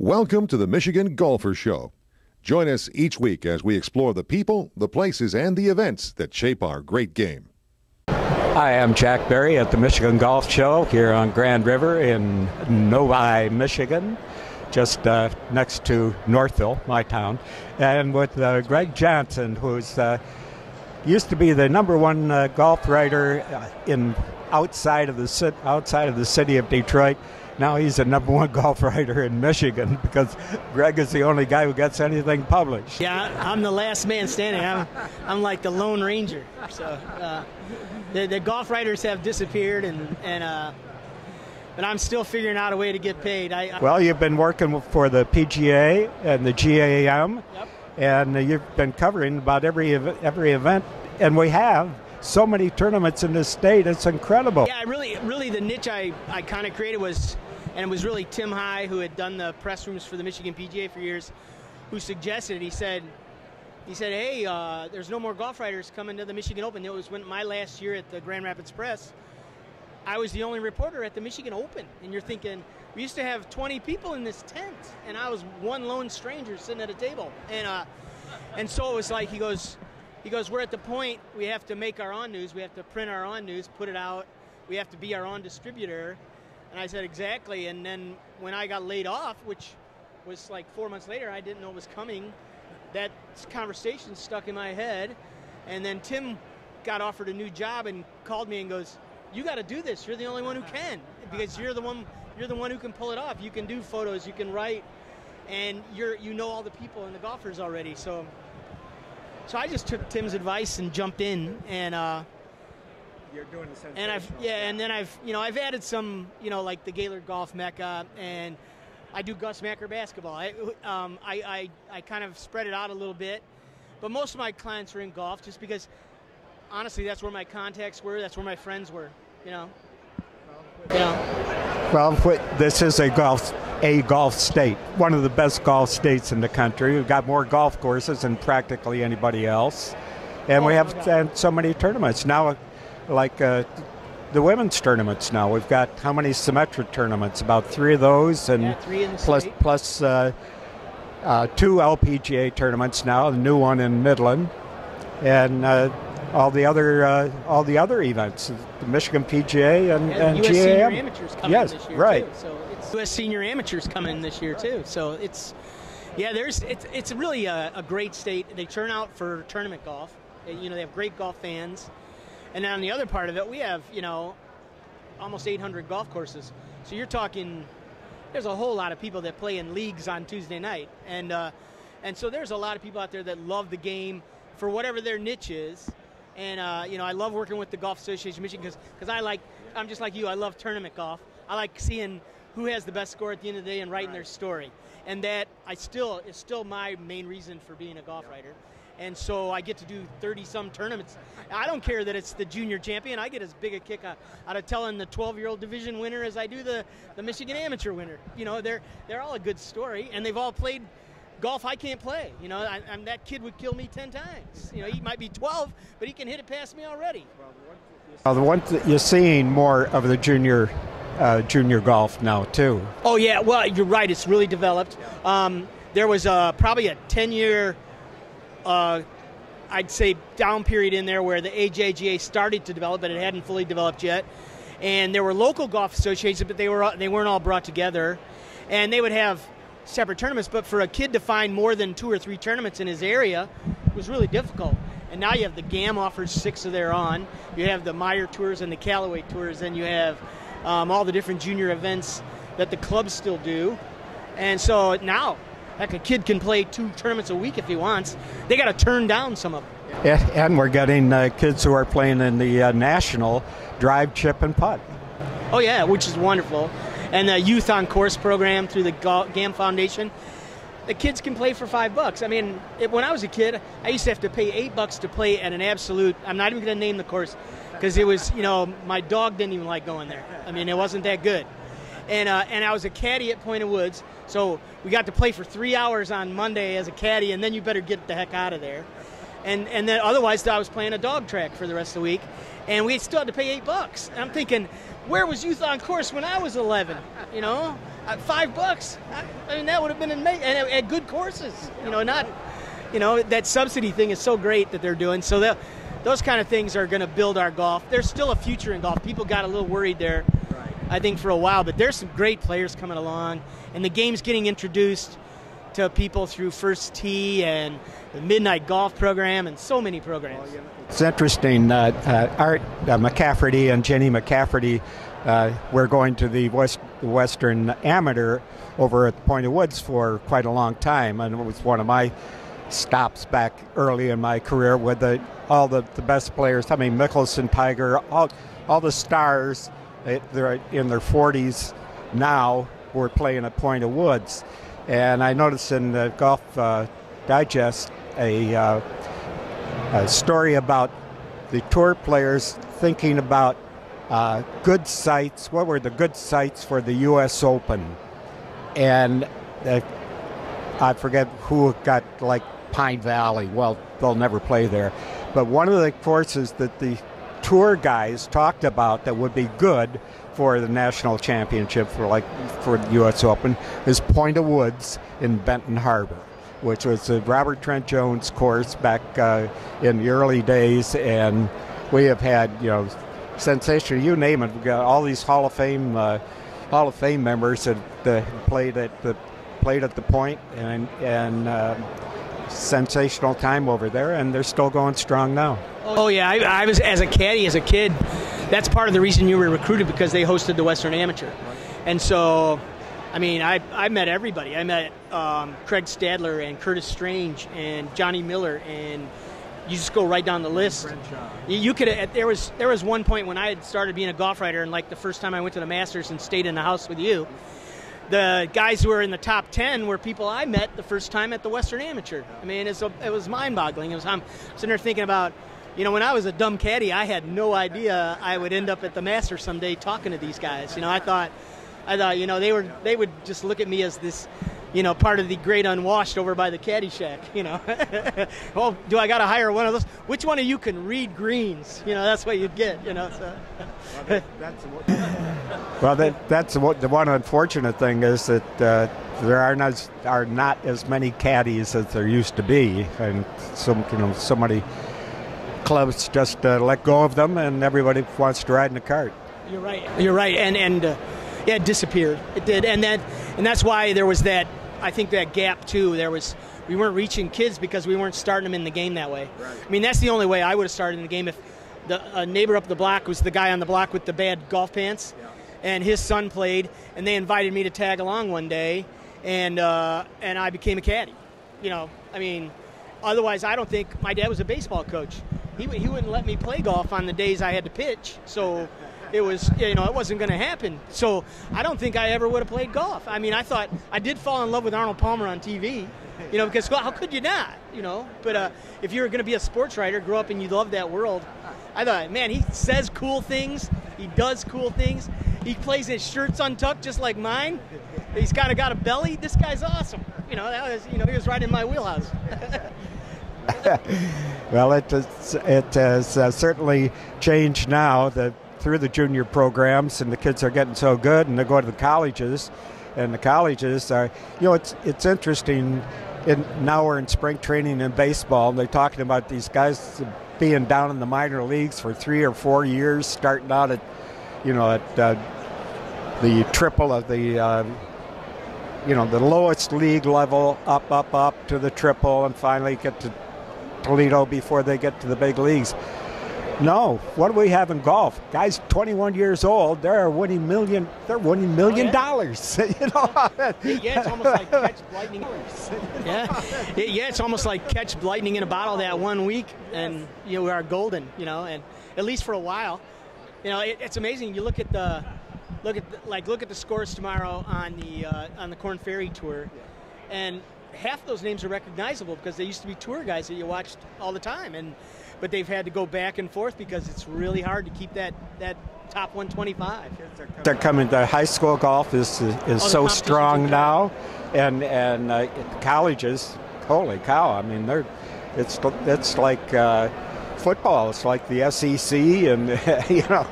Welcome to the Michigan Golfer Show. Join us each week as we explore the people, the places, and the events that shape our great game. Hi, I'm Jack Berry at the Michigan Golf Show here on Grand River in Novi, Michigan, just next to Northville, my town, and with Greg Johnson, who's used to be the #1 golf writer outside of the city of Detroit. Now he's the #1 golf writer in Michigan because Greg is the only guy who gets anything published. Yeah, I'm the last man standing. I'm like the Lone Ranger. So the golf writers have disappeared, but I'm still figuring out a way to get paid. Well, you've been working for the PGA and the GAM, yep. And you've been covering about every event, and we have so many tournaments in this state. It's incredible. Yeah, really the niche I kind of created was, and it was really Tim High, who had done the press rooms for the Michigan PGA for years, who suggested it. He said, hey, there's no more golf writers coming to the Michigan Open. It was when my last year at the Grand Rapids Press, I was the only reporter at the Michigan Open. And you're thinking, we used to have 20 people in this tent, and I was one lone stranger sitting at a table. And so it was like, he goes, we're at the point we have to make our own news. We have to print our own news, put it out. We have to be our own distributor. And I said, exactly. And then when I got laid off, which was like 4 months later, I didn't know it was coming. That conversation stuck in my head. And then Tim got offered a new job and called me and goes, you got to do this. You're the only one who can, because you're the one who can pull it off. You can do photos, you can write, and you know all the people and the golfers already. So I just took Tim's advice and jumped in, and you're doing the sensational. And then I've added some, like the Gaylord Golf Mecca, and I do Gus Macker basketball. I kind of spread it out a little bit, but most of my clients are in golf, just because honestly that's where my contacts were, that's where my friends were, Well, this is a golf state, one of the best golf states in the country. We've got more golf courses than practically anybody else, and we have so many tournaments now, like the women's tournaments. Now we've got how many symmetric tournaments? About 3 of those, and 3 in the plus 2 LPGA tournaments now, the new one in Midland, and all the other events, the Michigan PGA and US GAM. Senior Amateurs coming this year right. too. So it's US Senior Amateurs coming this year too. So it's really a great state. They turn out for tournament golf. They have great golf fans. And on the other part of it, we have almost 800 golf courses. So you're talking, there's a whole lot of people that play in leagues on Tuesday night, and so there's a lot of people out there that love the game for whatever their niche is. And I love working with the Golf Association of Michigan because I'm just like you. I love tournament golf. I like seeing who has the best score at the end of the day and writing their story. And that is still my main reason for being a golf writer. And so I get to do 30-some tournaments. I don't care that it's the junior champion. I get as big a kick out of telling the 12-year-old division winner as I do the Michigan amateur winner. They're all a good story, and they've all played golf I can't play. That kid would kill me 10 times. He might be 12, but he can hit it past me already. Well, the one that you're seeing more of the junior golf now too. Oh yeah, well you're right. It's really developed. There was probably a 10-year, I'd say, down period in there where the AJGA started to develop, but it hadn't fully developed yet. And there were local golf associations, but they weren't all brought together, and they would have separate tournaments, but for a kid to find more than 2 or 3 tournaments in his area was really difficult. And now you have the GAM offers 6 of their own. You have the Meyer Tours and the Callaway Tours, and you have all the different junior events that the clubs still do. And so now, heck, a kid can play 2 tournaments a week if he wants. They got to turn down some of them. Yeah, and we're getting kids who are playing in the national drive, chip, and putt. Oh yeah, which is wonderful. And the Youth on Course program through the GAM Foundation, the kids can play for $5. I mean, when I was a kid, I used to have to pay $8 to play at an absolute. I'm not even going to name the course because it was, my dog didn't even like going there. I mean, it wasn't that good. And I was a caddy at Point of Woods, so we got to play for 3 hours on Monday as a caddy, and then you better get the heck out of there. and then otherwise I was playing a dog track for the rest of the week, and we still had to pay $8. And I'm thinking, where was youth on course when I was 11? You know, $5. I mean, that would have been amazing, and at good courses. You know, not, you know, that subsidy thing is so great that they're doing. So that those kind of things are going to build our golf. There's still a future in golf. People got a little worried there, I think, for a while, but there's some great players coming along, and the game's getting introduced to people through First Tee and the Midnight Golf program and so many programs. It's interesting. Art McCafferty and Jenny McCafferty were going to the Western Amateur over at Point of Woods for quite a long time, and it was one of my stops back early in my career with all the best players. I mean, Mickelson, Tiger, all the stars. They're in their 40s now. Were playing at Point of Woods, and I noticed in the Golf Digest a story about the tour players thinking about good sites. What were the good sites for the U.S. Open? And I forget who got like Pine Valley. Well, they'll never play there. But one of the courses that the tour guys talked about that would be good for the national championship for the U.S. Open is Point of Woods in Benton Harbor, which was the Robert Trent Jones course back in the early days, and we have had, you know, sensation, you name it. We've got all these Hall of Fame members that played at the Point, and sensational time over there, and they're still going strong now. Oh yeah, I was as a caddy as a kid. That's part of the reason you were recruited, because they hosted the Western Amateur, and so, I mean, I met everybody. I met Craig Stadler and Curtis Strange and Johnny Miller, and you just go right down the list. You could. There was one point when I had started being a golf writer, and like the first time I went to the Masters and stayed in the house with you, the guys who were in the top 10 were people I met the first time at the Western Amateur. I mean, it was mind-boggling. I'm sitting there thinking about, you know, when I was a dumb caddy, I had no idea I would end up at the Masters someday talking to these guys. You know, I thought, you know, they would just look at me as this, you know, part of the great unwashed over by the caddy shack. You know, well, do I got to hire one of those? Which one of you can read greens? You know, that's what you'd get. You know, so. That's the one unfortunate thing is that there are not as many caddies as there used to be, and so many clubs just let go of them, and everybody wants to ride in the cart. You're right, and yeah, it disappeared. It did, and that's why there was that. I think that gap too. We weren't reaching kids because we weren't starting them in the game that way. Right. I mean, that's the only way I would have started in the game. If a neighbor up the block was the guy on the block with the bad golf pants, and his son played, and they invited me to tag along one day, and I became a caddy. You know, I mean, otherwise I don't think my dad was a baseball coach. He wouldn't let me play golf on the days I had to pitch, so it was, you know, it wasn't going to happen. So I don't think I ever would have played golf. I mean, I did fall in love with Arnold Palmer on TV, you know, because how could you not, you know? But if you were going to be a sports writer, grow up and you love that world, I thought, man, he says cool things, he does cool things, he plays his shirts untucked just like mine. He's kind of got a belly. This guy's awesome. You know, he was right in my wheelhouse. Well, it has certainly changed now through the junior programs, and the kids are getting so good, and they go to the colleges, and the colleges are, you know, it's interesting. Now we're in spring training in baseball, and they're talking about these guys being down in the minor leagues for 3 or 4 years, starting out at, you know, at the triple of the you know, the lowest league level, up to the triple, and finally get to Toledo before they get to the big leagues. No, what do we have in golf? Guys 21 years old, they're winning million dollars. You know? Yeah, it's almost like catch lightning. Yeah, it's almost like catch lightning in a bottle that 1 week, and you know, we are golden. You know, and at least for a while. You know, it's amazing. You look at the scores tomorrow on the Korn Ferry Tour, and half of those names are recognizable because they used to be tour guys that you watched all the time, but they've had to go back and forth because it's really hard to keep that top 125. They're coming. The high school golf is so strong now, and colleges. Holy cow! I mean, It's like football. It's like the SEC, and you know.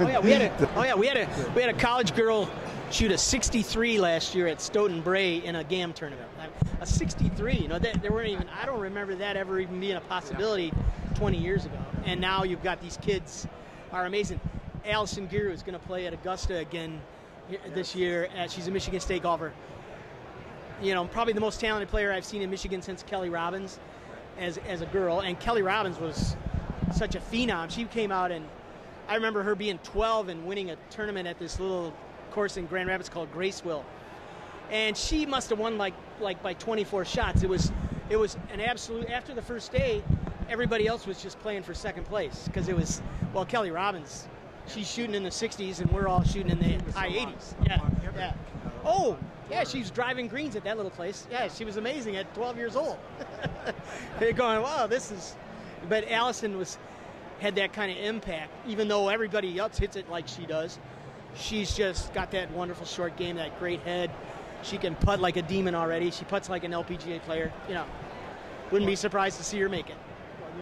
We had a college girl shoot a 63 last year at Stoughton Bray in a GAM tournament. A 63, you know, there weren't even. I don't remember that ever even being a possibility 20 years ago. And now you've got these kids are amazing. Allison Giroux is going to play at Augusta again this year. She's a Michigan State golfer. You know, probably the most talented player I've seen in Michigan since Kelly Robbins as a girl. And Kelly Robbins was such a phenom. She came out, and I remember her being 12 and winning a tournament at this little course in Grand Rapids called Graceville. And she must have won like by 24 shots. It was an absolute. After the first day, everybody else was just playing for second place because it was, well, Kelly Robbins, she's shooting in the 60s and we're all shooting in the high 80s. Yeah. Oh, yeah, she was driving greens at that little place. Yeah, she was amazing at 12 years old. They're going, wow, this is. But Allison had that kind of impact, even though everybody else hits it like she does. She's just got that wonderful short game, that great head. She can putt like a demon already. She putts like an LPGA player. You know, wouldn't be surprised to see her make it.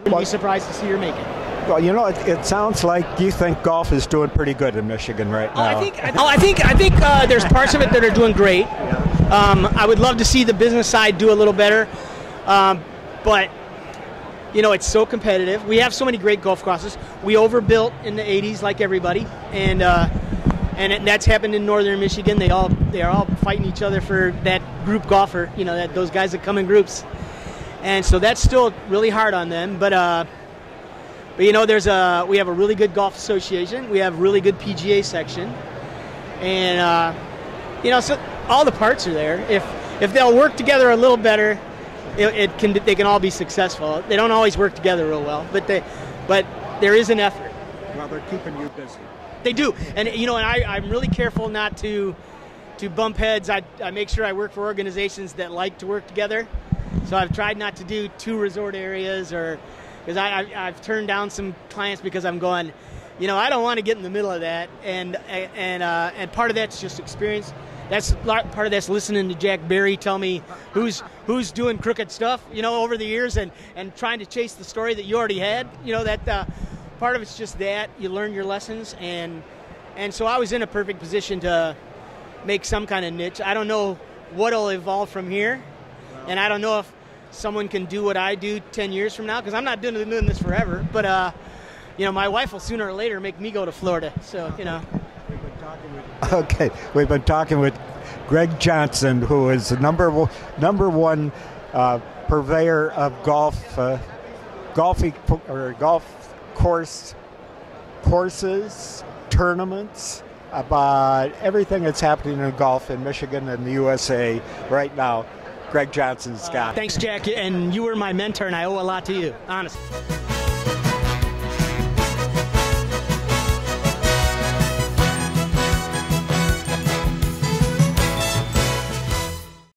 Well, you know, it sounds like you think golf is doing pretty good in Michigan right now. I think there's parts of it that are doing great. I would love to see the business side do a little better, but you know, it's so competitive. We have so many great golf courses. We overbuilt in the 80s, like everybody, and that's happened in northern Michigan. They are all fighting each other for that group golfer. You know, those guys that come in groups, and so that's still really hard on them. But you know, we have a really good golf association. We have a really good PGA section, and you know, so all the parts are there. If they'll work together a little better, they can all be successful. They don't always work together real well, but there is an effort. Well, they're keeping you busy. They do, and you know, and I'm really careful not to bump heads. I make sure I work for organizations that like to work together. So I've tried not to do 2 resort areas, or because I've turned down some clients because I'm going, you know, I don't want to get in the middle of that, and part of that's just experience. Part of that's listening to Jack Berry tell me who's doing crooked stuff, you know, over the years, and trying to chase the story that you already had. You know, that part of it's just that you learn your lessons, and so I was in a perfect position to make some kind of niche. I don't know what'll evolve from here, and I don't know if someone can do what I do 10 years from now, because I'm not doing this forever. But you know, my wife will sooner or later make me go to Florida. So you know. We've been talking with Greg Johnson, who is the number one purveyor of golf courses, tournaments, about everything that's happening in golf in Michigan and the USA right now. Greg Johnson's got. Thanks, Jack, and you were my mentor, and I owe a lot to you, honestly.